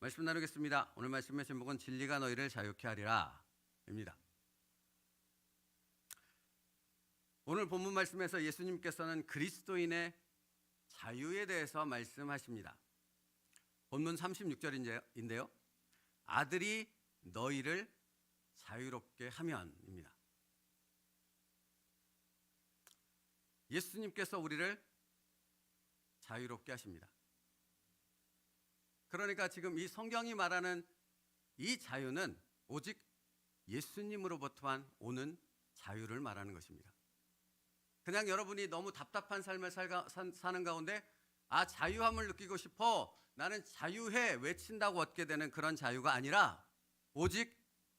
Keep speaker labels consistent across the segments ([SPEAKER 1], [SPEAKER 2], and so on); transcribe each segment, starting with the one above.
[SPEAKER 1] 말씀 나누겠습니다. 오늘 말씀의 제목은 진리가 너희를 자유케 하리라 입니다. 오늘 본문 말씀에서 예수님께서는 그리스도인의 자유에 대해서 말씀하십니다. 본문 36절인데요. 아들이 너희를 자유롭게 하면입니다. 예수님께서 우리를 자유롭게 하십니다. 그러니까 지금 이 성경이 말하는 이 자유는 오직 예수님으로부터만 오는 자유를 말하는 것입니다. 그냥 여러분이 너무 답답한 삶을 사는 가운데 자유함을 느끼고 싶어, 나는 자유해 외친다고 얻게 되는 그런 자유가 아니라 오직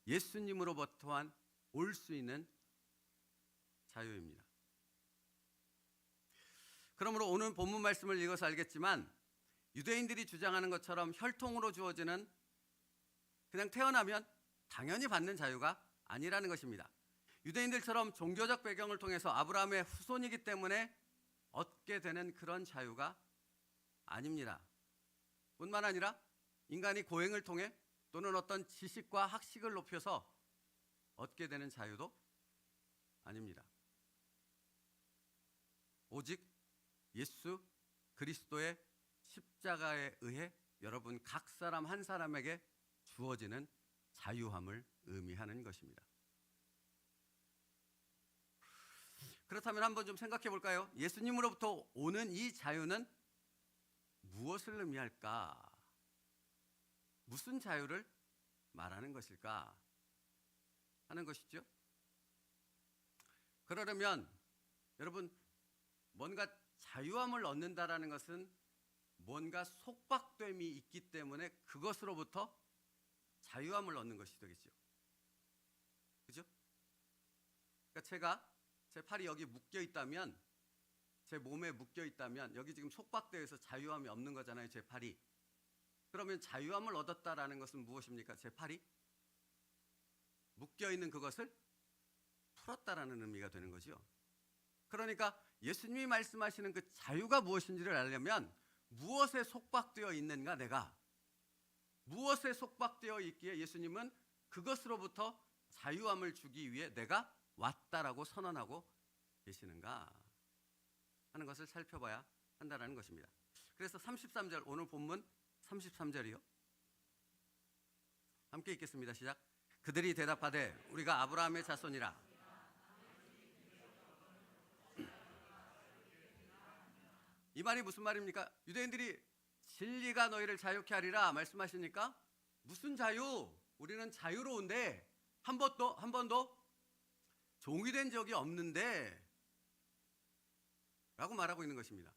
[SPEAKER 1] 예수님으로부터만 올 수 있는 자유입니다. 그러므로 오늘 본문 말씀을 읽어서 알겠지만 유대인들이 주장하는 것처럼 혈통으로 주어지는, 그냥 태어나면 당연히 받는 자유가 아니라는 것입니다. 유대인들처럼 종교적 배경을 통해서 아브라함의 후손이기 때문에 얻게 되는 그런 자유가 아닙니다. 뿐만 아니라 인간이 고행을 통해 또는 어떤 지식과 학식을 높여서 얻게 되는 자유도 아닙니다. 오직 예수 그리스도의 십자가에 의해 여러분 각 사람 한 사람에게 주어지는 자유함을 의미하는 것입니다. 그렇다면 한번 좀 생각해 볼까요? 예수님으로부터 오는 이 자유는 무엇을 의미할까? 무슨 자유를 말하는 것일까? 하는 것이죠. 그러려면 여러분, 뭔가 자유함을 얻는다라는 것은 뭔가 속박됨이 있기 때문에 그것으로부터 자유함을 얻는 것이 되겠죠. 그죠? 그러니까 제 팔이 여기 묶여 있다면, 제 몸에 묶여 있다면 여기 지금 속박되어서 자유함이 없는 거잖아요, 제 팔이. 그러면 자유함을 얻었다라는 것은 무엇입니까? 제 팔이 묶여 있는 그것을 풀었다라는 의미가 되는 거죠. 그러니까 예수님이 말씀하시는 그 자유가 무엇인지를 알려면 무엇에 속박되어 있는가, 내가 무엇에 속박되어 있기에 예수님은 그것으로부터 자유함을 주기 위해 내가 왔다라고 선언하고 계시는가 하는 것을 살펴봐야 한다는 것입니다. 그래서 33절, 오늘 본문 33절이요. 함께 읽겠습니다. 시작. 그들이 대답하되 우리가 아브라함의 자손이라. 이 말이 무슨 말입니까? 유대인들이 진리가 너희를 자유케 하리라 말씀하시니까 무슨 자유? 우리는 자유로운데 한 번도 종이 된 적이 없는데 라고 말하고 있는 것입니다.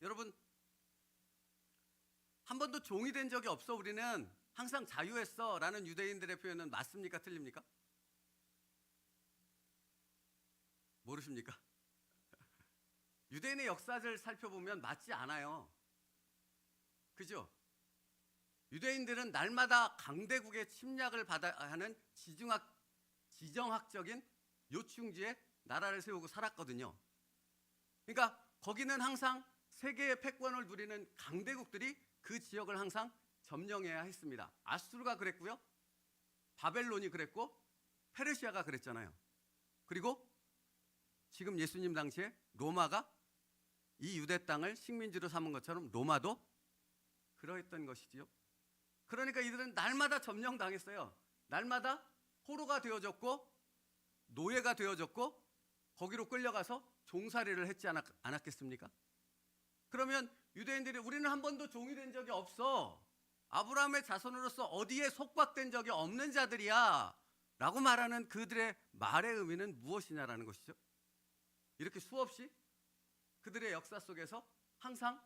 [SPEAKER 1] 여러분, 한 번도 종이 된 적이 없어, 우리는 항상 자유했어 라는 유대인들의 표현은 맞습니까? 틀립니까? 모르십니까? 유대인의 역사를 살펴보면 맞지 않아요. 그죠? 유대인들은 날마다 강대국의 침략을 받아야 하는 지정학적인 요충지에 나라를 세우고 살았거든요. 그러니까 거기는 항상 세계의 패권을 누리는 강대국들이 그 지역을 항상 점령해야 했습니다. 아수르가 그랬고요, 바벨론이 그랬고, 페르시아가 그랬잖아요. 그리고 지금 예수님 당시에 로마가 이 유대 땅을 식민지로 삼은 것처럼 로마도 그러했던 것이지요. 그러니까 이들은 날마다 점령당했어요. 날마다 포로가 되어졌고 노예가 되어졌고 거기로 끌려가서 종살이를 했지 않았겠습니까? 그러면 유대인들이 우리는 한 번도 종이 된 적이 없어, 아브라함의 자손으로서 어디에 속박된 적이 없는 자들이야 라고 말하는 그들의 말의 의미는 무엇이냐라는 것이죠. 이렇게 수없이 그들의 역사 속에서 항상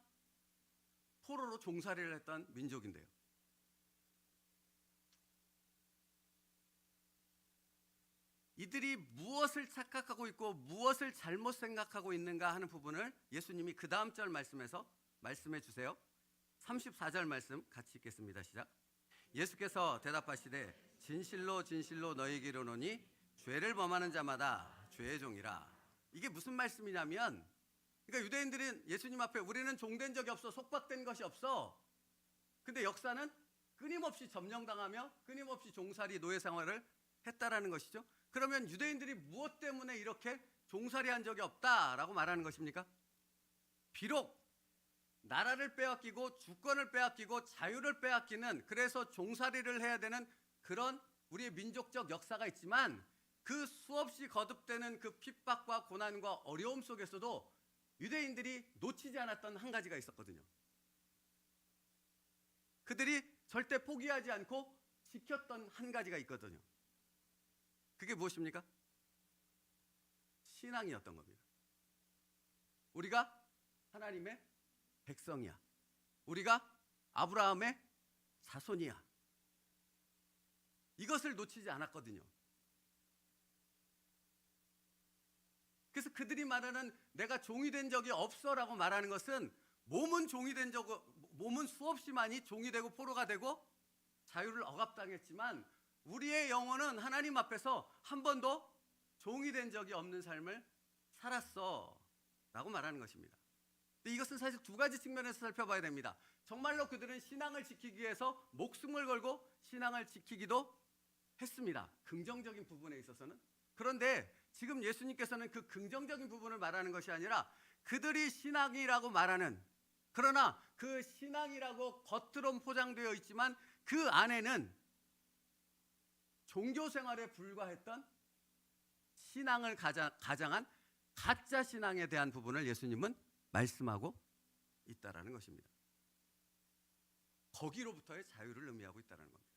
[SPEAKER 1] 포로로 종살이를 했던 민족인데요. 이들이 무엇을 착각하고 있고 무엇을 잘못 생각하고 있는가 하는 부분을 예수님이 그 다음 절 말씀에서 말씀해 주세요. 34절 말씀 같이 읽겠습니다. 시작. 예수께서 대답하시되 진실로 진실로 너희에게 이르노니 죄를 범하는 자마다 죄의 종이라. 이게 무슨 말씀이냐면 그러니까 유대인들은 예수님 앞에 우리는 종된 적이 없어, 속박된 것이 없어. 근데 역사는 끊임없이 점령당하며 끊임없이 종살이 노예 생활을 했다라는 것이죠. 그러면 유대인들이 무엇 때문에 이렇게 종살이한 적이 없다라고 말하는 것입니까? 비록 나라를 빼앗기고 주권을 빼앗기고 자유를 빼앗기는, 그래서 종살이를 해야 되는 그런 우리의 민족적 역사가 있지만, 그 수없이 거듭되는 그 핍박과 고난과 어려움 속에서도 유대인들이 놓치지 않았던 한 가지가 있었거든요. 그들이 절대 포기하지 않고 지켰던 한 가지가 있거든요. 그게 무엇입니까? 신앙이었던 겁니다. 우리가 하나님의 백성이야. 우리가 아브라함의 자손이야. 이것을 놓치지 않았거든요. 그래서 그들이 말하는 내가 종이 된 적이 없어라고 말하는 것은, 몸은 종이 된 적, 몸은 수없이 많이 종이 되고 포로가 되고 자유를 억압당했지만 우리의 영혼은 하나님 앞에서 한 번도 종이 된 적이 없는 삶을 살았어 라고 말하는 것입니다. 근데 이것은 사실 두 가지 측면에서 살펴봐야 됩니다. 정말로 그들은 신앙을 지키기 위해서 목숨을 걸고 신앙을 지키기도 했습니다. 긍정적인 부분에 있어서는. 그런데 지금 예수님께서는 그 긍정적인 부분을 말하는 것이 아니라, 그들이 신앙이라고 말하는, 그러나 그 신앙이라고 겉으론 포장되어 있지만 그 안에는 종교 생활에 불과했던 신앙을 가장한 가짜 신앙에 대한 부분을 예수님은 말씀하고 있다라는 것입니다. 거기로부터의 자유를 의미하고 있다는 겁니다.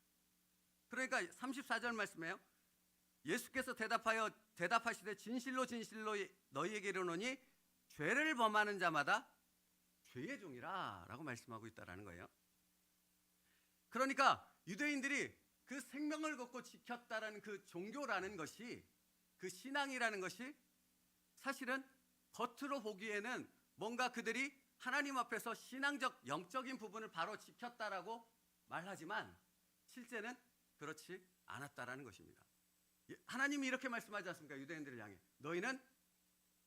[SPEAKER 1] 그러니까 34절 말씀에요. 예수께서 대답하시되 진실로 진실로 너희에게 이르노니 죄를 범하는 자마다 죄의 종이라 라고 말씀하고 있다는 거예요. 그러니까 유대인들이 그 생명을 걸고 지켰다라는 그 종교라는 것이, 그 신앙이라는 것이 사실은 겉으로 보기에는 뭔가 그들이 하나님 앞에서 신앙적 영적인 부분을 바로 지켰다라고 말하지만 실제는 그렇지 않았다라는 것입니다. 하나님이 이렇게 말씀하지 않습니까? 유대인들을 향해 너희는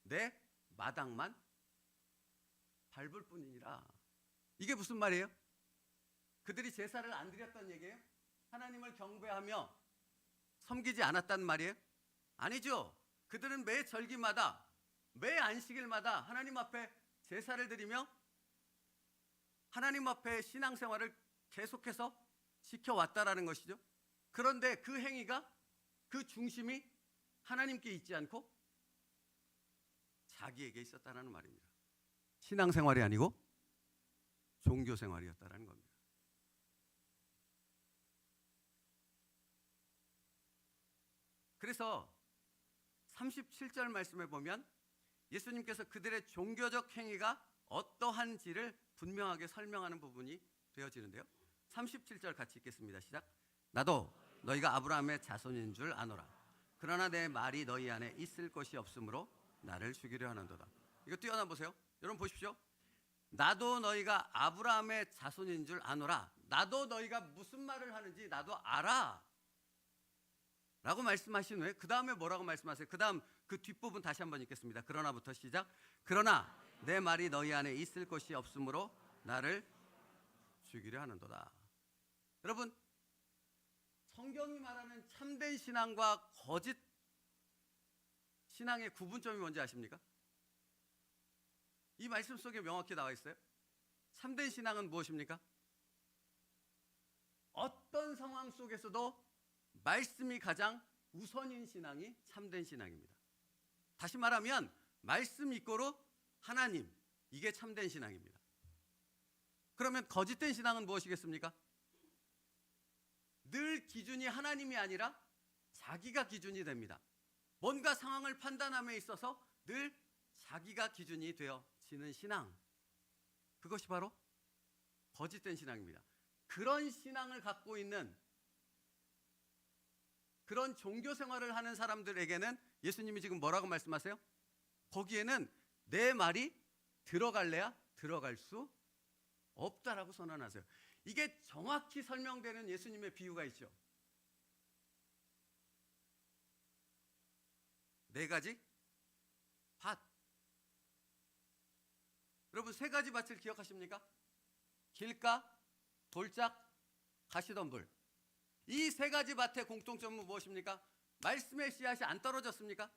[SPEAKER 1] 내 마당만 밟을 뿐이니라. 이게 무슨 말이에요? 그들이 제사를 안 드렸던 얘기예요? 하나님을 경배하며 섬기지 않았단 말이에요? 아니죠. 그들은 매 절기마다, 매 안식일마다 하나님 앞에 제사를 드리며 하나님 앞에 신앙생활을 계속해서 지켜왔다라는 것이죠. 그런데 그 행위가, 그 중심이 하나님께 있지 않고 자기에게 있었다는 말입니다. 신앙생활이 아니고 종교생활이었다는 겁니다. 그래서 37절 말씀에 보면 예수님께서 그들의 종교적 행위가 어떠한지를 분명하게 설명하는 부분이 되어지는데요. 37절 같이 읽겠습니다. 시작. 나도 너희가 아브라함의 자손인 줄 아노라. 그러나 내 말이 너희 안에 있을 것이 없으므로 나를 죽이려 하는도다. 이거 뛰어나 보세요. 여러분 보십시오. 나도 너희가 아브라함의 자손인 줄 아노라. 나도 너희가 무슨 말을 하는지 나도 알아 라고 말씀하신 후에 그 다음에 뭐라고 말씀하세요? 그 다음 그 뒷부분 다시 한번 읽겠습니다. 그러나부터 시작. 그러나 내 말이 너희 안에 있을 것이 없으므로 나를 죽이려 하는도다. 여러분, 성경이 말하는 참된 신앙과 거짓 신앙의 구분점이 뭔지 아십니까? 이 말씀 속에 명확히 나와 있어요. 참된 신앙은 무엇입니까? 어떤 상황 속에서도 말씀이 가장 우선인 신앙이 참된 신앙입니다. 다시 말하면 말씀 이꼬로 하나님, 이게 참된 신앙입니다. 그러면 거짓된 신앙은 무엇이겠습니까? 늘 기준이 하나님이 아니라 자기가 기준이 됩니다. 뭔가 상황을 판단함에 있어서 늘 자기가 기준이 되어지는 신앙, 그것이 바로 거짓된 신앙입니다. 그런 신앙을 갖고 있는, 그런 종교 생활을 하는 사람들에게는 예수님이 지금 뭐라고 말씀하세요? 거기에는 내 말이 들어갈래야 들어갈 수 없다라고 선언하세요. 이게 정확히 설명되는 예수님의 비유가 있죠. 4가지 밭. 여러분 세 가지 밭을 기억하십니까? 길가, 돌짝, 가시덤불. 이 세 가지 밭의 공통점은 무엇입니까? 말씀의 씨앗이 안 떨어졌습니까?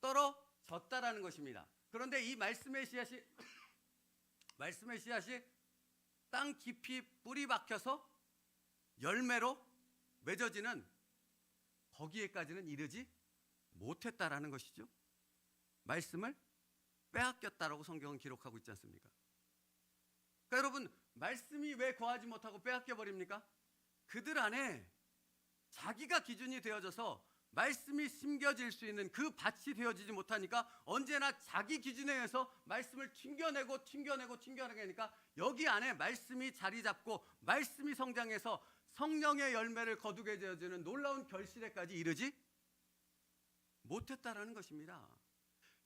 [SPEAKER 1] 떨어졌다라는 것입니다. 그런데 이 말씀의 씨앗이 땅 깊이 뿌리 박혀서 열매로 맺어지는 거기에까지는 이르지 못했다라는 것이죠. 말씀을 빼앗겼다라고 성경은 기록하고 있지 않습니까? 그러니까 여러분, 말씀이 왜 거하지 못하고 빼앗겨 버립니까? 그들 안에 자기가 기준이 되어져서 말씀이 심겨질 수 있는 그 밭이 되어지지 못하니까 언제나 자기 기준에 의해서 말씀을 튕겨내니까 여기 안에 말씀이 자리 잡고 말씀이 성장해서 성령의 열매를 거두게 되어지는 놀라운 결실에까지 이르지 못했다라는 것입니다.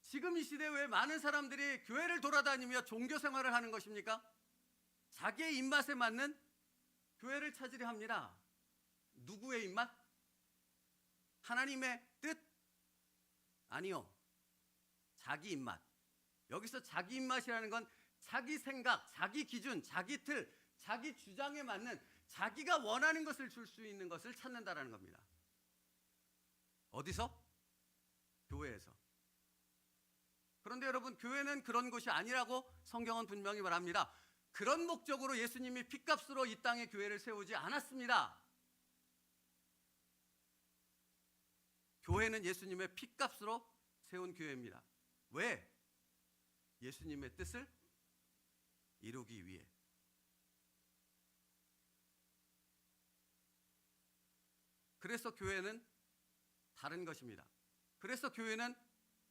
[SPEAKER 1] 지금 이 시대에 왜 많은 사람들이 교회를 돌아다니며 종교 생활을 하는 것입니까? 자기의 입맛에 맞는 교회를 찾으려 합니다. 누구의 입맛? 하나님의 뜻? 아니요. 자기 입맛. 여기서 자기 입맛이라는 건 자기 생각, 자기 기준, 자기 틀, 자기 주장에 맞는 자기가 원하는 것을 줄 수 있는 것을 찾는다라는 겁니다. 어디서? 교회에서. 그런데 여러분, 교회는 그런 곳이 아니라고 성경은 분명히 말합니다. 그런 목적으로 예수님이 핏값으로 이 땅에 교회를 세우지 않았습니다. 교회는 예수님의 핏값으로 세운 교회입니다. 왜? 예수님의 뜻을 이루기 위해. 그래서 교회는 다른 것입니다. 그래서 교회는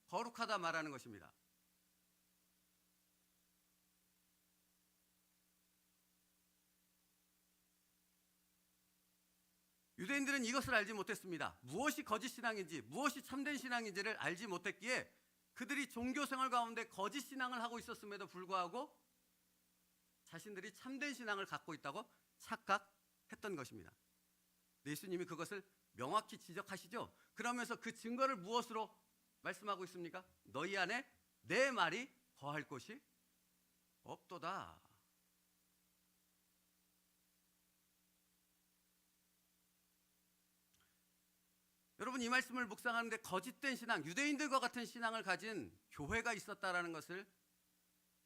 [SPEAKER 1] 거룩하다 말하는 것입니다. 유대인들은 이것을 알지 못했습니다. 무엇이 거짓 신앙인지, 무엇이 참된 신앙인지를 알지 못했기에 그들이 종교 생활 가운데 거짓 신앙을 하고 있었음에도 불구하고 자신들이 참된 신앙을 갖고 있다고 착각했던 것입니다. 예수님이 그것을 명확히 지적하시죠. 그러면서 그 증거를 무엇으로 말씀하고 있습니까? 너희 안에 내 말이 거할 곳이 없도다. 여러분, 이 말씀을 묵상하는데 거짓된 신앙, 유대인들과 같은 신앙을 가진 교회가 있었다라는 것을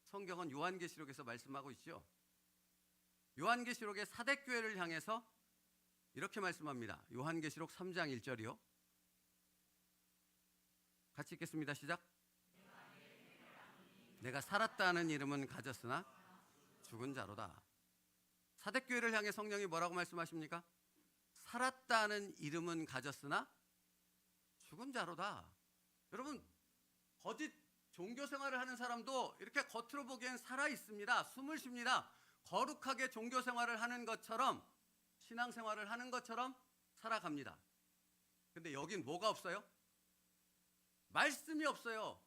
[SPEAKER 1] 성경은 요한계시록에서 말씀하고 있죠. 요한계시록의 사대교회를 향해서 이렇게 말씀합니다. 요한계시록 3장 1절이요. 같이 읽겠습니다. 시작. 내가 살았다는 이름은 가졌으나 죽은 자로다. 사대교회를 향해 성령이 뭐라고 말씀하십니까? 살았다는 이름은 가졌으나 죽은 자로다. 여러분, 거짓 종교 생활을 하는 사람도 이렇게 겉으로 보기엔 살아 있습니다. 숨을 쉽니다. 거룩하게 종교 생활을 하는 것처럼, 신앙 생활을 하는 것처럼 살아갑니다. 근데 여긴 뭐가 없어요? 말씀이 없어요.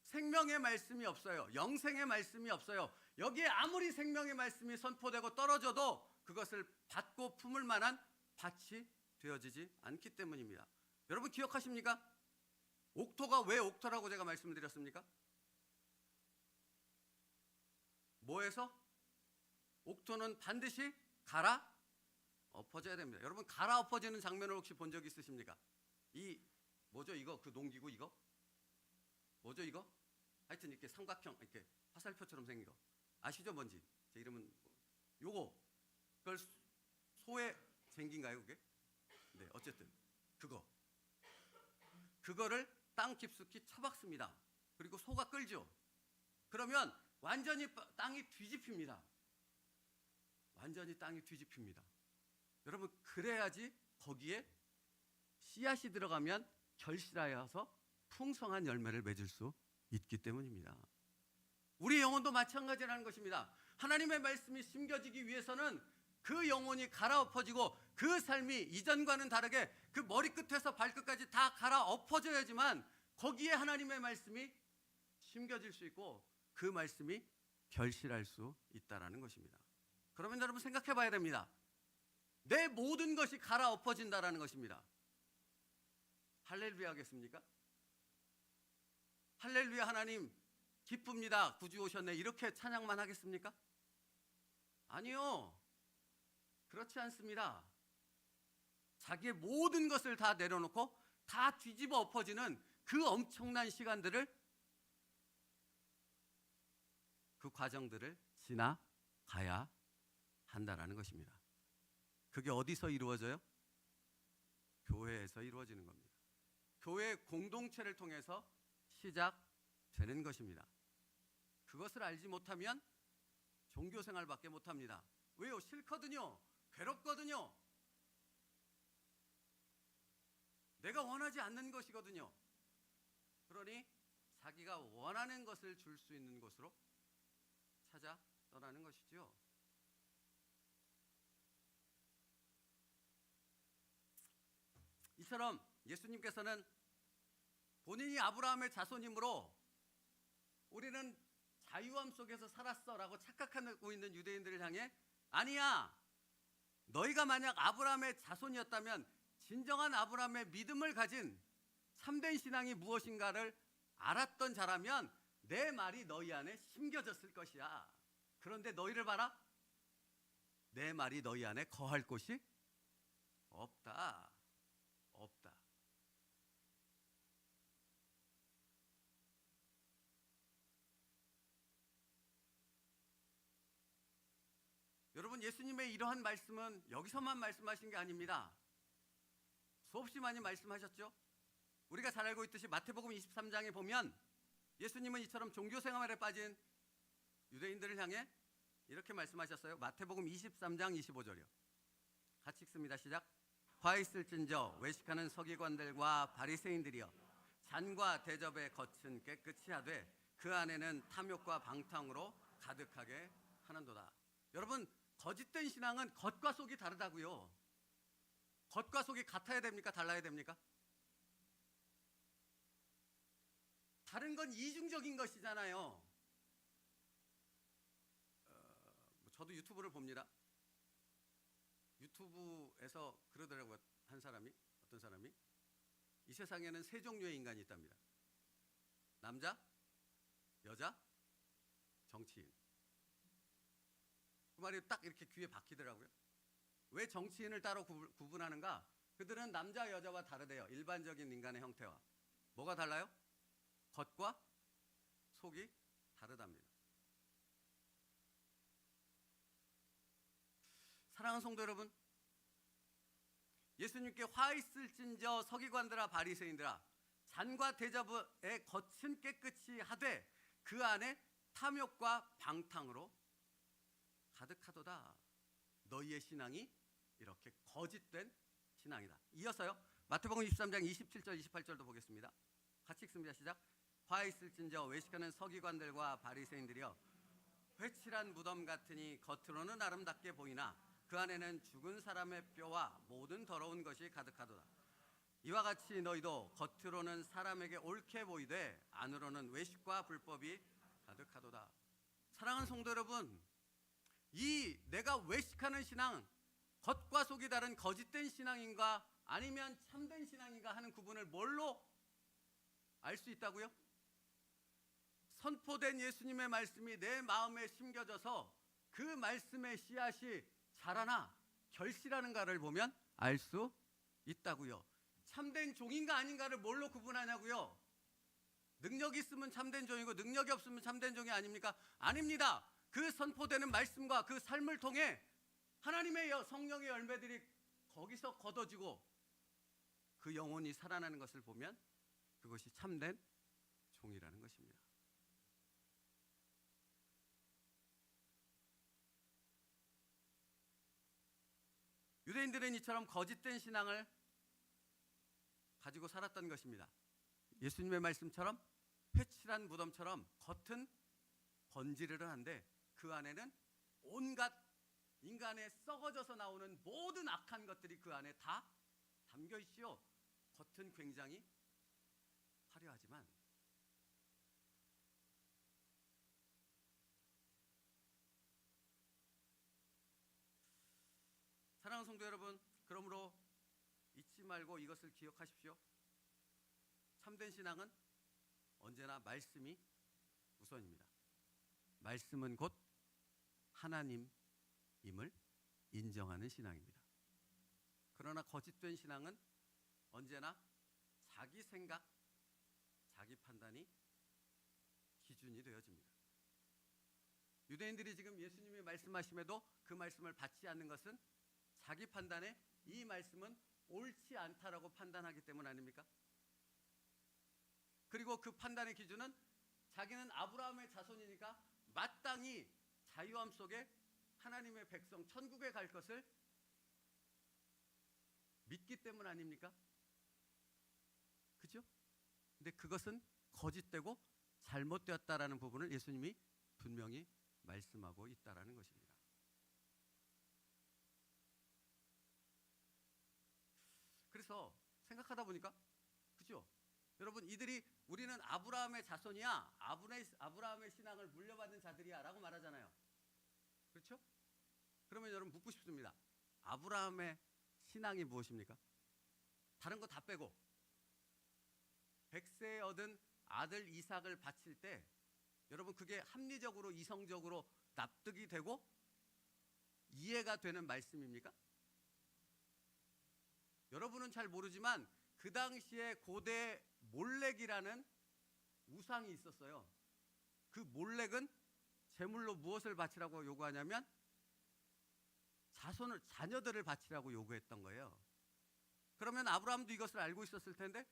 [SPEAKER 1] 생명의 말씀이 없어요. 영생의 말씀이 없어요. 여기에 아무리 생명의 말씀이 선포되고 떨어져도 그것을 받고 품을 만한 밭이 되어지지 않기 때문입니다. 여러분 기억하십니까? 옥토가 왜 옥토라고 제가 말씀드렸습니까? 뭐에서? 옥토는 반드시 갈아 엎어져야 됩니다. 여러분 갈아 엎어지는 장면을 혹시 본 적 있으십니까? 뭐죠 이거? 그 농기구 이거? 뭐죠 이거? 하여튼 이렇게 삼각형 이렇게 화살표처럼 생긴 거 아시죠? 뭔지? 제 이름은 요거 그걸 소의 쟁기인가요 그게? 네, 어쨌든 그거를 땅 깊숙이 쳐박습니다. 그리고 소가 끌죠. 그러면 완전히 땅이 뒤집힙니다. 완전히 땅이 뒤집힙니다. 여러분 그래야지 거기에 씨앗이 들어가면 결실하여서 풍성한 열매를 맺을 수 있기 때문입니다. 우리 영혼도 마찬가지라는 것입니다. 하나님의 말씀이 심겨지기 위해서는 그 영혼이 갈아엎어지고 그 삶이 이전과는 다르게 그 머리끝에서 발끝까지 다 갈아엎어져야지만 거기에 하나님의 말씀이 심겨질 수 있고 그 말씀이 결실할 수 있다는 것입니다. 그러면 여러분 생각해 봐야 됩니다. 내 모든 것이 갈아엎어진다는 것입니다. 할렐루야 하겠습니까? 할렐루야 하나님 기쁩니다. 구주 오셨네. 이렇게 찬양만 하겠습니까? 아니요. 그렇지 않습니다. 자기의 모든 것을 다 내려놓고 다 뒤집어 엎어지는 그 엄청난 시간들을, 그 과정들을 지나가야 한다라는 것입니다. 그게 어디서 이루어져요? 교회에서 이루어지는 겁니다. 교회 공동체를 통해서 시작되는 것입니다. 그것을 알지 못하면 종교생활밖에 못합니다. 왜요? 싫거든요. 괴롭거든요. 내가 원하지 않는 것이거든요. 그러니 자기가 원하는 것을 줄 수 있는 곳으로 찾아 떠나는 것이죠. 이처럼 예수님께서는 본인이 아브라함의 자손이므로 우리는 자유함 속에서 살았어라고 착각하고 있는 유대인들을 향해, 아니야, 너희가 만약 아브라함의 자손이었다면 진정한 아브라함의 믿음을 가진 참된 신앙이 무엇인가를 알았던 자라면 내 말이 너희 안에 심겨졌을 것이야. 그런데 너희를 봐라, 내 말이 너희 안에 거할 곳이 없다. 없다. 여러분, 예수님의 이러한 말씀은 여기서만 말씀하신 게 아닙니다. 수없이 많이 말씀하셨죠. 우리가 잘 알고 있듯이 마태복음 23장에 보면 예수님은 이처럼 종교생활에 빠진 유대인들을 향해 이렇게 말씀하셨어요. 마태복음 23장 25절이요. 같이 읽습니다. 시작. 화 있을진저 외식하는 서기관들과 바리새인들이여, 잔과 대접에 겉은 깨끗이 하되 그 안에는 탐욕과 방탕으로 가득하게 하는도다. 여러분, 거짓된 신앙은 겉과 속이 다르다고요. 겉과 속이 같아야 됩니까? 달라야 됩니까? 다른 건 이중적인 것이잖아요. 저도 유튜브를 봅니다. 유튜브에서 그러더라고요. 어떤 사람이 이 세상에는 세 종류의 인간이 있답니다. 남자, 여자, 정치인. 그 말이 딱 이렇게 귀에 박히더라고요. 왜 정치인을 따로 구분하는가? 그들은 남자, 여자와 다르대요. 일반적인 인간의 형태와. 뭐가 달라요? 겉과 속이 다르답니다. 사랑하는 성도 여러분, 예수님께 화 있을진저 서기관들아 바리새인들아, 잔과 대접에 겉은 깨끗이 하되 그 안에 탐욕과 방탕으로 가득하도다. 너희의 신앙이 이렇게 거짓된 신앙이다. 이어서요, 마태복음 23장 27절 28절도 보겠습니다. 같이 읽습니다. 시작. 화 있을진저 외식하는 서기관들과 바리새인들이여, 회칠한 무덤 같으니 겉으로는 아름답게 보이나 그 안에는 죽은 사람의 뼈와 모든 더러운 것이 가득하도다. 이와 같이 너희도 겉으로는 사람에게 옳게 보이되 안으로는 외식과 불법이 가득하도다. 사랑하는 성도 여러분, 이 내가 외식하는 신앙, 겉과 속이 다른 거짓된 신앙인가 아니면 참된 신앙인가 하는 구분을 뭘로 알 수 있다고요? 선포된 예수님의 말씀이 내 마음에 심겨져서 그 말씀의 씨앗이 자라나 결실하는가를 보면 알 수 있다고요. 참된 종인가 아닌가를 뭘로 구분하냐고요? 능력이 있으면 참된 종이고 능력이 없으면 참된 종이 아닙니까? 아닙니다. 그 선포되는 말씀과 그 삶을 통해 하나님의 성령의 열매들이 거기서 걷어지고 그 영혼이 살아나는 것을 보면 그것이 참된 종이라는 것입니다. 유대인들은 이처럼 거짓된 신앙을 가지고 살았던 것입니다. 예수님의 말씀처럼 회칠한 무덤처럼 겉은 번지르르한데 그 안에는 온갖 인간의 썩어져서 나오는 모든 악한 것들이 그 안에 다 담겨 있지요. 겉은 굉장히 화려하지만 사랑하는 성도 여러분, 그러므로 잊지 말고 이것을 기억하십시오. 참된 신앙은 언제나 말씀이 우선입니다. 말씀은 곧 하나님임을 인정하는 신앙입니다. 그러나 거짓된 신앙은 언제나 자기 생각, 자기 판단이 기준이 되어집니다. 유대인들이 지금 예수님이 말씀하심에도 그 말씀을 받지 않는 것은 자기 판단에 이 말씀은 옳지 않다라고 판단하기 때문 아닙니까? 그리고 그 판단의 기준은 자기는 아브라함의 자손이니까 마땅히 자유함 속에 하나님의 백성 천국에 갈 것을 믿기 때문 아닙니까? 그죠? 근데 그것은 거짓되고 잘못되었다라는 부분을 예수님이 분명히 말씀하고 있다라는 것입니다. 그래서 생각하다 보니까 그죠? 여러분 이들이 우리는 아브라함의 자손이야, 아브라함의 신앙을 물려받은 자들이야 라고 말하잖아요. 그렇죠? 그러면 여러분 묻고 싶습니다. 아브라함의 신앙이 무엇입니까? 다른 거 다 빼고 100세에 얻은 아들 이삭을 바칠 때 여러분 그게 합리적으로 이성적으로 납득이 되고 이해가 되는 말씀입니까? 여러분은 잘 모르지만 그 당시에 고대 몰렉이라는 우상이 있었어요. 그 몰렉은 제물로 무엇을 바치라고 요구하냐면 자녀들을 바치라고 요구했던 거예요. 그러면 아브라함도 이것을 알고 있었을 텐데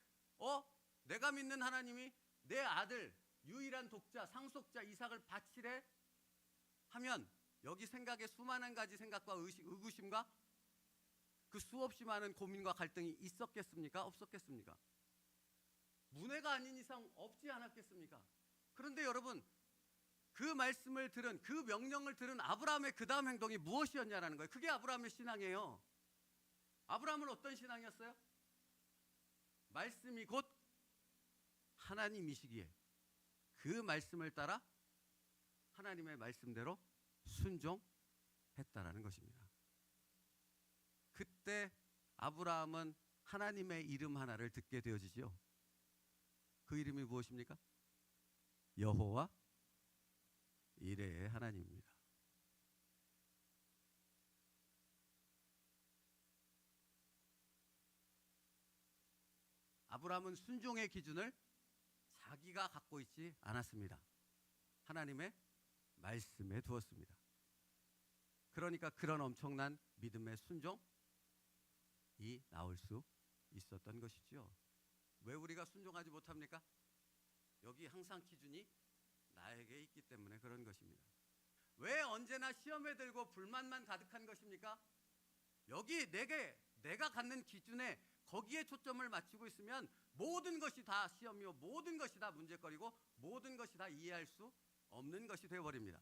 [SPEAKER 1] 내가 믿는 하나님이 내 아들 유일한 독자 상속자 이삭을 바치래 하면 여기 생각에 수많은 가지 생각과 의구심과 그 수없이 많은 고민과 갈등이 있었겠습니까? 없었겠습니까? 문해가 아닌 이상 없지 않았겠습니까? 그런데 여러분 그 말씀을 들은 그 명령을 들은 아브라함의 그 다음 행동이 무엇이었냐라는 거예요. 그게 아브라함의 신앙이에요. 아브라함은 어떤 신앙이었어요? 말씀이 곧 하나님이시기에 그 말씀을 따라 하나님의 말씀대로 순종했다라는 것입니다. 그때 아브라함은 하나님의 이름 하나를 듣게 되어지죠. 그 이름이 무엇입니까? 여호와 이레의 하나님입니다. 아브라함은 순종의 기준을 자기가 갖고 있지 않았습니다. 하나님의 말씀에 두었습니다. 그러니까 그런 엄청난 믿음의 순종이 나올 수 있었던 것이죠. 왜 우리가 순종하지 못합니까? 여기 항상 기준이 나에게 있기 때문에 그런 것입니다. 왜 언제나 시험에 들고 불만만 가득한 것입니까? 여기 내가 갖는 기준에 거기에 초점을 맞추고 있으면 모든 것이 다 시험이요, 모든 것이 다 문제거리고 모든 것이 다 이해할 수 없는 것이 되어버립니다.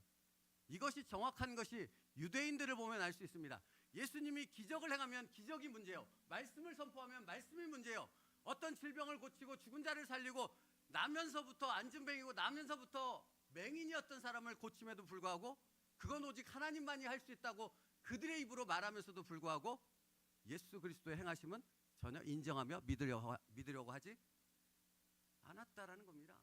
[SPEAKER 1] 이것이 정확한 것이 유대인들을 보면 알 수 있습니다. 예수님이 기적을 행하면 기적이 문제예요. 말씀을 선포하면 말씀이 문제예요. 어떤 질병을 고치고 죽은 자를 살리고 나면서부터 안진뱅이고 나면서부터 맹인이었던 사람을 고침에도 불구하고 그건 오직 하나님만이 할 수 있다고 그들의 입으로 말하면서도 불구하고 예수 그리스도의 행하심은 전혀 인정하며 믿으려고 하지 않았다라는 겁니다.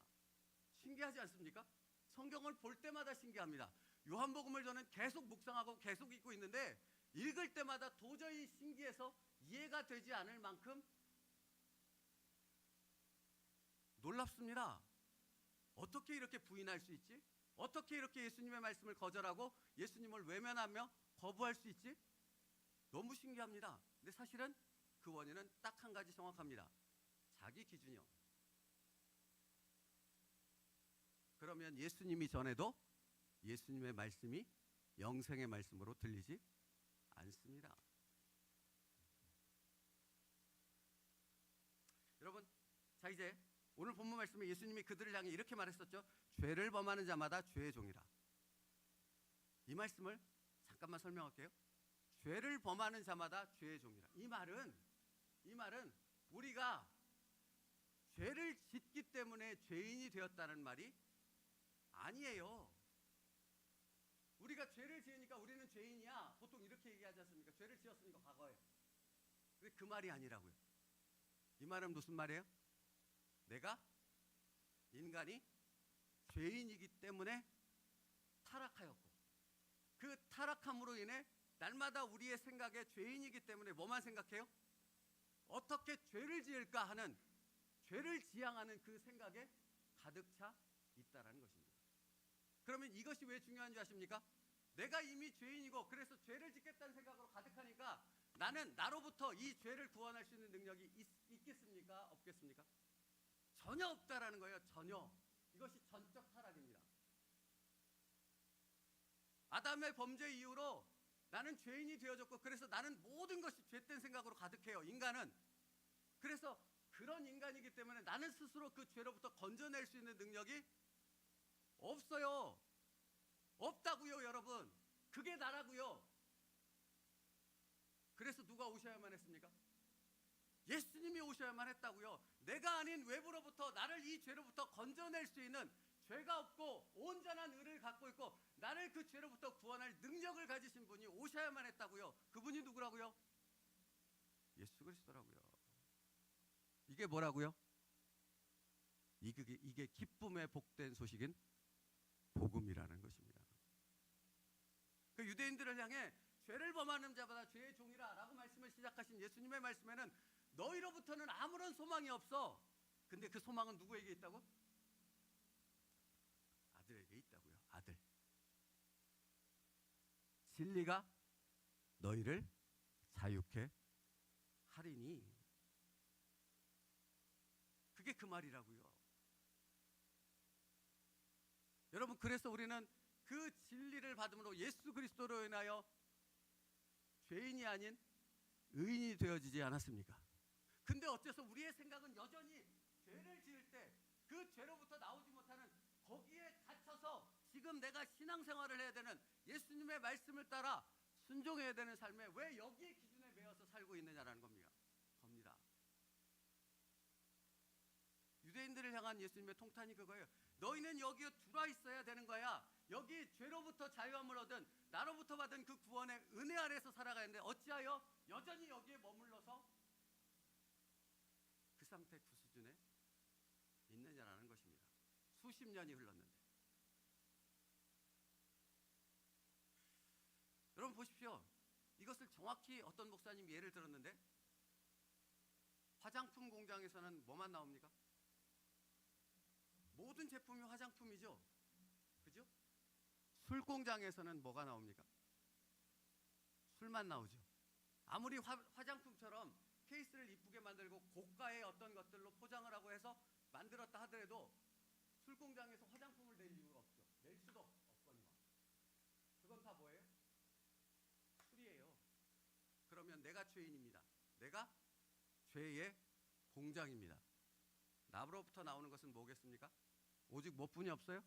[SPEAKER 1] 신기하지 않습니까? 성경을 볼 때마다 신기합니다. 요한복음을 저는 계속 묵상하고 계속 읽고 있는데 읽을 때마다 도저히 신기해서 이해가 되지 않을 만큼 놀랍습니다. 어떻게 이렇게 부인할 수 있지? 어떻게 이렇게 예수님의 말씀을 거절하고 예수님을 외면하며 거부할 수 있지? 너무 신기합니다. 근데 사실은 그 원인은 딱 한 가지 정확합니다. 자기 기준이요. 그러면 예수님이 전에도 예수님의 말씀이 영생의 말씀으로 들리지 않습니다. 여러분, 자 이제 오늘 본문 말씀에 예수님이 그들을 향해 이렇게 말했었죠. 죄를 범하는 자마다 죄의 종이라. 이 말씀을 잠깐만 설명할게요. 죄를 범하는 자마다 죄의 종이라. 이 말은 우리가 죄를 짓기 때문에 죄인이 되었다는 말이 아니에요. 우리가 죄를 지으니까 우리는 죄인이야. 보통 이렇게 얘기하지 않습니까? 죄를 지었으니까 과거에. 근데 그 말이 아니라고요. 이 말은 무슨 말이에요? 인간이 죄인이기 때문에 타락하였고, 그 타락함으로 인해 날마다 우리의 생각에 죄인이기 때문에 뭐만 생각해요? 어떻게 죄를 지을까 하는, 죄를 지향하는 그 생각에 가득 차 있다라는 것입니다. 그러면 이것이 왜 중요한 줄 아십니까? 내가 이미 죄인이고 그래서 죄를 짓겠다는 생각으로 가득하니까 나는 나로부터 이 죄를 구원할 수 있는 능력이 있겠습니까? 없겠습니까? 전혀 없다라는 거예요. 전혀. 이것이 전적 타락입니다. 아담의 범죄 이후로 나는 죄인이 되어졌고, 그래서 나는 모든 것이 죄된 생각으로 가득해요. 인간은. 그래서 그런 인간이기 때문에 나는 스스로 그 죄로부터 건져낼 수 있는 능력이 없어요. 없다고요, 여러분. 그게 나라고요. 그래서 누가 오셔야만 했습니까? 예수님이 오셔야만 했다고요. 내가 아닌 외부로부터 나를 이 죄로부터 건져낼 수 있는, 죄가 없고 온전한 의를 갖고 있고 나를 그 죄로부터 구원할 능력을 가지신 분이 오셔야만 했다고요. 그분이 누구라고요? 예수 그리스도라고요. 이게 뭐라고요? 이게 기쁨의 복된 소식인 복음이라는 것입니다. 그 유대인들을 향해 죄를 범하는 자마다 죄의 종이라 라고 말씀을 시작하신 예수님의 말씀에는 너희로부터는 아무런 소망이 없어. 근데 그 소망은 누구에게 있다고? 아들에게 있다고요. 아들. 진리가 너희를 자유케 하리니. 그게 그 말이라고요. 여러분, 그래서 우리는 그 진리를 받음으로 예수 그리스도로 인하여 죄인이 아닌 의인이 되어지지 않았습니까? 근데 어째서 우리의 생각은 여전히 죄를 지을 때 그 죄로부터 나오지 못하는, 거기에 갇혀서 지금 내가 신앙생활을 해야 되는, 예수님의 말씀을 따라 순종해야 되는 삶에 왜 여기에 기준에 매여서 살고 있느냐라는 겁니다. 유대인들을 향한 예수님의 통탄이 그거예요. 너희는 여기에 들어와 있어야 되는 거야. 여기 죄로부터 자유함을 얻은, 나로부터 받은 그 구원의 은혜 아래서 살아가는데 어찌하여 여전히 여기에 머물러서 그 상태, 그 수준에 있느냐라는 것입니다. 수십 년이 흘렀는데. 여러분 보십시오. 이것을 정확히 어떤 목사님이 예를 들었는데, 화장품 공장에서는 뭐만 나옵니까? 모든 제품이 화장품이죠. 그죠? 술 공장에서는 뭐가 나옵니까? 술만 나오죠. 아무리 화장품처럼 케이스를 이쁘게 만들고 고가의 어떤 것들로 포장을 하고 해서 만들었다 하더라도 술 공장에서 화장품을 낼 이유가 없죠. 낼 수도 없거니와. 그건 다 뭐예요? 술이에요. 그러면 내가 죄인입니다. 내가 죄의 공장입니다. 나로부터 나오는 것은 뭐겠습니까? 오직 뭐뿐이 없어요?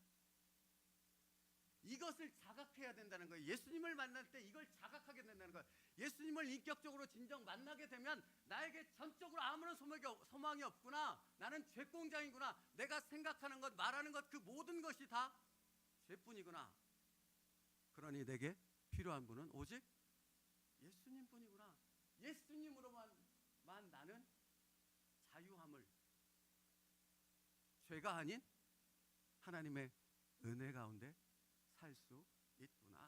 [SPEAKER 1] 이것을 자각해야 된다는 거예요. 예수님을 만날 때 이걸 자각하게 된다는 거예요. 예수님을 인격적으로 진정 만나게 되면 나에게 전적으로 아무런 소망이 없구나. 나는 죄공장이구나. 내가 생각하는 것, 말하는 것, 그 모든 것이 다 죄뿐이구나. 그러니 내게 필요한 분은 오직 예수님뿐이구나. 예수님으로만 나는 자유함을, 죄가 아닌 하나님의 은혜 가운데 살 수 있구나.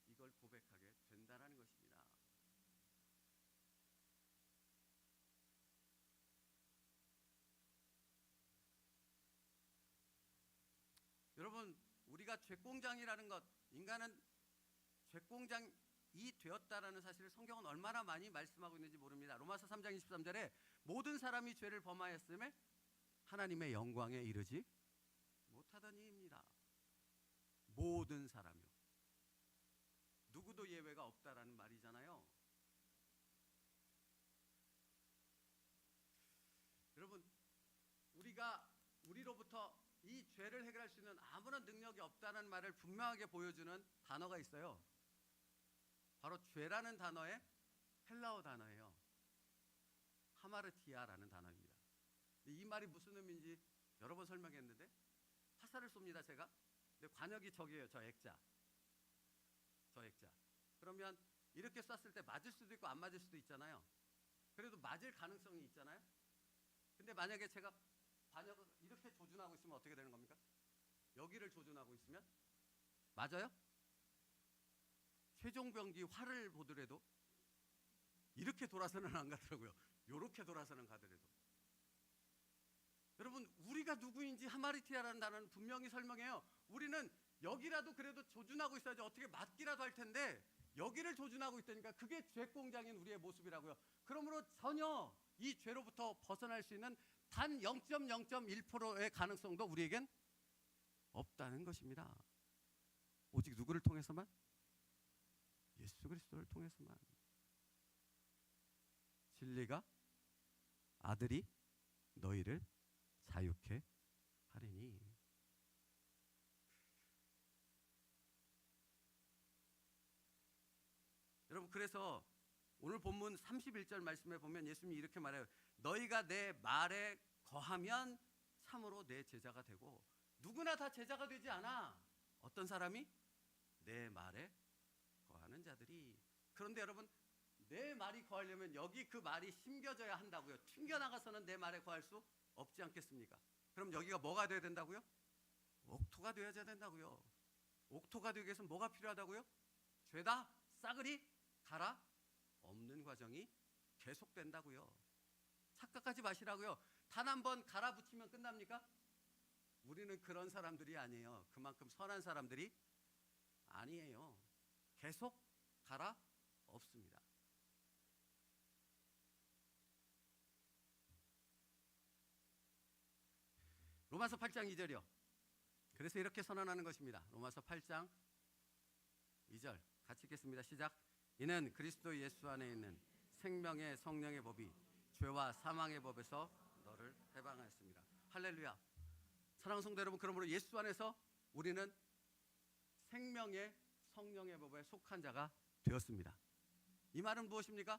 [SPEAKER 1] 이걸 고백하게 된다는 것입니다. 여러분, 우리가 죄공장이라는 것, 인간은 죄공장이 되었다라는 사실을 성경은 얼마나 많이 말씀하고 있는지 모릅니다. 로마서 3장 23절에 모든 사람이 죄를 범하였음에 하나님의 영광에 이르지 못하더니입니다. 모든 사람이요. 누구도 예외가 없다라는 말이잖아요. 여러분, 우리로부터 이 죄를 해결할 수 있는 아무런 능력이 없다는 말을 분명하게 보여주는 단어가 있어요. 바로 죄라는 단어의 헬라어 단어예요. 하마르티아라는 단어입니다. 이 말이 무슨 의미인지 여러 번 설명했는데, 화살을 쏩니다, 제가. 근데 관역이 저기예요. 저 액자. 그러면 이렇게 쐈을 때 맞을 수도 있고 안 맞을 수도 있잖아요. 그래도 맞을 가능성이 있잖아요. 근데 만약에 제가 반역을 이렇게 조준하고 있으면 어떻게 되는 겁니까? 여기를 조준하고 있으면 맞아요? 최종병기 활을 보더라도 이렇게 돌아서는 안 가더라고요. 이렇게 돌아서는 가더라도. 여러분, 우리가 누구인지 하마리티아라는 단어는 분명히 설명해요. 우리는 여기라도 그래도 조준하고 있어야지 어떻게 맞기라도 할 텐데 여기를 조준하고 있다니까 그게 죄공장인 우리의 모습이라고요. 그러므로 전혀 이 죄로부터 벗어날 수 있는 단 0.0.1%의 가능성도 우리에겐 없다는 것입니다. 오직 누구를 통해서만? 예수 그리스도를 통해서만. 진리가 아들이 너희를 자유케 하리니. 여러분, 그래서 오늘 본문 31절 말씀에 보면 예수님이 이렇게 말해요. 너희가 내 말에 거하면 참으로 내 제자가 되고. 누구나 다 제자가 되지 않아. 어떤 사람이? 내 말에 거하는 자들이. 그런데 여러분, 내 말이 거하려면 여기 그 말이 심겨져야 한다고요. 튕겨나가서는 내 말에 거할 수 없지 않겠습니까? 그럼 여기가 뭐가 돼야 된다고요? 옥토가 되어야 된다고요. 옥토가 되기 위해서 뭐가 필요하다고요? 죄다 싸그리 갈아 없는 과정이 계속된다고요. 착각하지 마시라고요. 단 한 번 갈아붙이면 끝납니까? 우리는 그런 사람들이 아니에요. 그만큼 선한 사람들이 아니에요. 계속 갈아 없습니다. 로마서 8장 2절이요. 그래서 이렇게 선언하는 것입니다. 로마서 8장 2절 같이 읽겠습니다. 시작. 이는 그리스도 예수 안에 있는 생명의 성령의 법이 죄와 사망의 법에서 너를 해방하였습니다. 할렐루야. 사랑하는 성도 여러분, 그러므로 예수 안에서 우리는 생명의 성령의 법에 속한 자가 되었습니다. 이 말은 무엇입니까?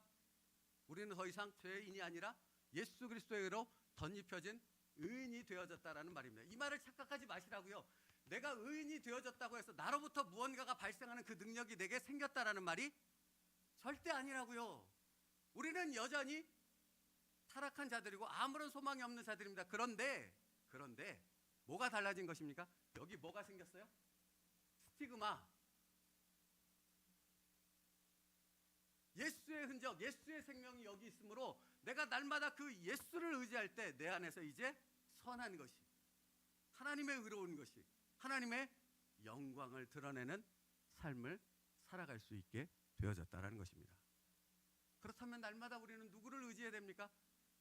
[SPEAKER 1] 우리는 더 이상 죄인이 아니라 예수 그리스도의 의로 덧입혀진 의인이 되어졌다라는 말입니다. 이 말을 착각하지 마시라고요. 내가 의인이 되어졌다고 해서 나로부터 무언가가 발생하는 그 능력이 내게 생겼다라는 말이 절대 아니라고요. 우리는 여전히 타락한 자들이고 아무런 소망이 없는 자들입니다. 그런데 뭐가 달라진 것입니까? 여기 뭐가 생겼어요? 스티그마. 예수의 흔적, 예수의 생명이 여기 있으므로 내가 날마다 그 예수를 의지할 때 내 안에서 이제 선한 것이, 하나님의 의로운 것이, 하나님의 영광을 드러내는 삶을 살아갈 수 있게 되어졌다는 것입니다. 그렇다면 날마다 우리는 누구를 의지해야 됩니까?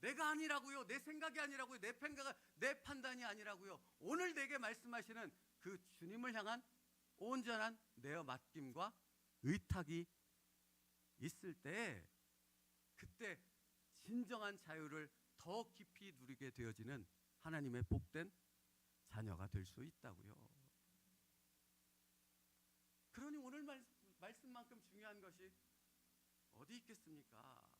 [SPEAKER 1] 내가 아니라고요. 내 생각이 아니라고요. 내 판단이 아니라고요. 오늘 내게 말씀하시는 그 주님을 향한 온전한 내어 맡김과 의탁이 있을 때 그때 진정한 자유를 더 깊이 누리게 되어지는 하나님의 복된 자녀가 될 수 있다고요. 그러니 오늘 말씀만큼 중요한 것이 어디 있겠습니까?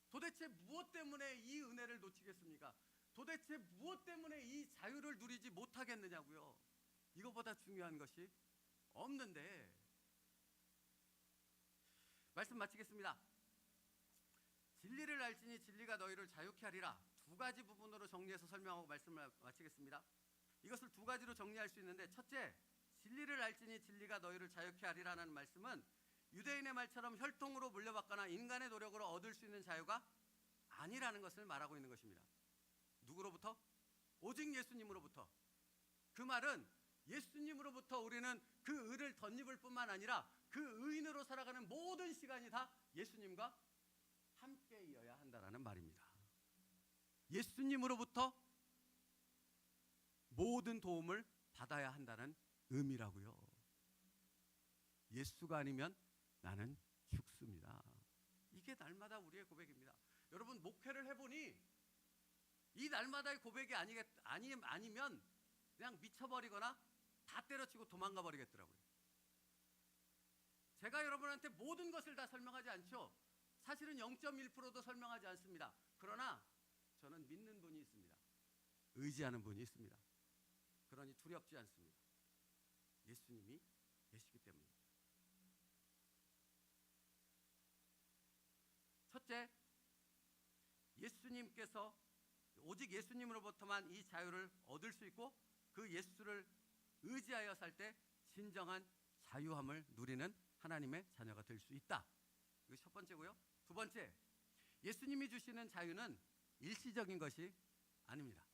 [SPEAKER 1] 도대체 무엇 때문에 이 은혜를 놓치겠습니까? 도대체 무엇 때문에 이 자유를 누리지 못하겠느냐고요. 이거보다 중요한 것이 없는데. 말씀 마치겠습니다. 진리를 알지니 진리가 너희를 자유케 하리라. 두 가지 부분으로 정리해서 설명하고 말씀을 마치겠습니다. 이것을 두 가지로 정리할 수 있는데, 첫째, 진리를 알지니 진리가 너희를 자유케 하리라는 말씀은 유대인의 말처럼 혈통으로 물려받거나 인간의 노력으로 얻을 수 있는 자유가 아니라는 것을 말하고 있는 것입니다. 누구로부터? 오직 예수님으로부터. 그 말은 예수님으로부터 우리는 그 의를 덧입을 뿐만 아니라 그 의인으로 살아가는 모든 시간이 다 예수님과 함께이어야 한다는 말입니다. 예수님으로부터 모든 도움을 받아야 한다는 의미라고요. 예수가 아니면 나는 죽습니다. 이게 날마다 우리의 고백입니다. 여러분, 목회를 해보니 이 날마다의 고백이 아니면 그냥 미쳐버리거나 다 때려치고 도망가 버리겠더라고요. 제가 여러분한테 모든 것을 다 설명하지 않죠. 사실은 0.1%도 설명하지 않습니다. 그러나 저는 믿는 분이 있습니다. 의지하는 분이 있습니다. 그러니 두렵지 않습니다. 예수님이 계시기 때문입니다. 첫째, 예수님께서 오직 예수님으로부터만 이 자유를 얻을 수 있고 그 예수를 의지하여 살 때 진정한 자유함을 누리는 하나님의 자녀가 될 수 있다. 이거 첫 번째고요. 두 번째, 예수님이 주시는 자유는 일시적인 것이 아닙니다.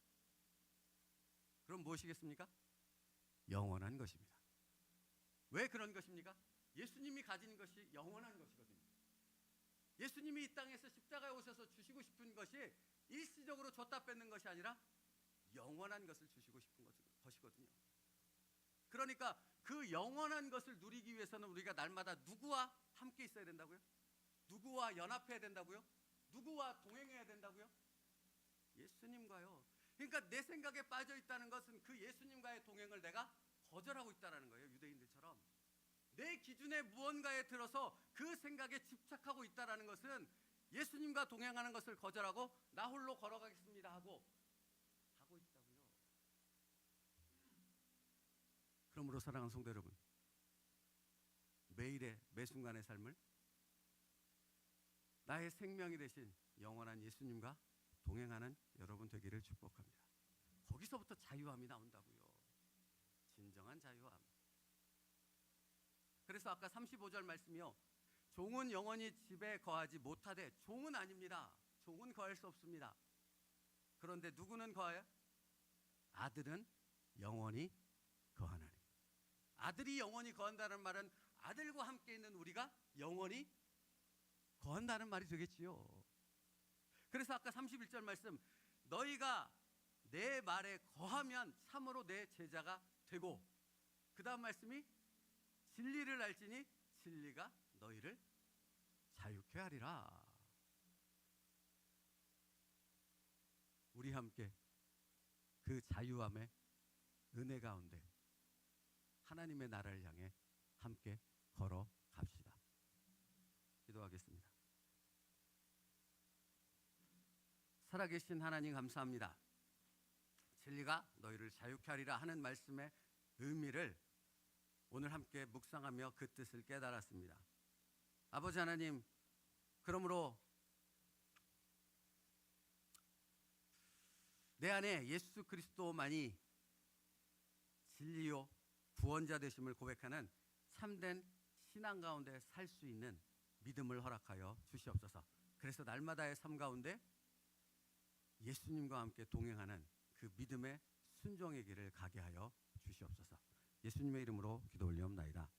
[SPEAKER 1] 그럼 무엇이겠습니까? 영원한 것입니다. 왜 그런 것입니까? 예수님이 가진 것이 영원한 것이거든요. 예수님이 이 땅에서 십자가에 오셔서 주시고 싶은 것이 일시적으로 줬다 뺏는 것이 아니라 영원한 것을 주시고 싶은 것이거든요. 그러니까 그 영원한 것을 누리기 위해서는 우리가 날마다 누구와 함께 있어야 된다고요? 누구와 연합해야 된다고요? 누구와 동행해야 된다고요? 예수님과요. 그러니까 내 생각에 빠져 있다는 것은 그 예수님과의 동행을 내가 거절하고 있다는 거예요. 유대인들처럼. 내 기준에 무언가에 들어서 그 생각에 집착하고 있다는 것은 예수님과 동행하는 것을 거절하고 나 홀로 걸어가겠습니다 하고 있다고요. 그러므로 사랑하는 성도 여러분, 매일의 매 순간의 삶을 나의 생명이 되신 영원한 예수님과 동행하는 여러분 되기를 축복합니다. 거기서부터 자유함이 나온다고요. 진정한 자유함. 그래서 아까 35절 말씀이요. 종은 영원히 집에 거하지 못하되, 종은 아닙니다. 종은 거할 수 없습니다. 그런데 누구는 거하여? 아들은 영원히 거하나니. 아들이 영원히 거한다는 말은 아들과 함께 있는 우리가 영원히 거한다는 말이 되겠지요. 그래서 아까 31절 말씀, 너희가 내 말에 거하면 참으로 내 제자가 되고, 그 다음 말씀이 진리를 알지니 진리가 너희를 자유케 하리라. 우리 함께 그 자유함의 은혜 가운데 하나님의 나라를 향해 함께 걸어갑시다. 기도하겠습니다. 살아계신 하나님 감사합니다. 진리가 너희를 자유케 하리라 하는 말씀의 의미를 오늘 함께 묵상하며 그 뜻을 깨달았습니다. 아버지 하나님, 그러므로 내 안에 예수 그리스도만이 진리요 구원자 되심을 고백하는 참된 신앙 가운데 살 수 있는 믿음을 허락하여 주시옵소서. 그래서 날마다의 삶 가운데 예수님과 함께 동행하는 그 믿음의 순종의 길을 가게 하여 주시옵소서. 예수님의 이름으로 기도 올리옵나이다.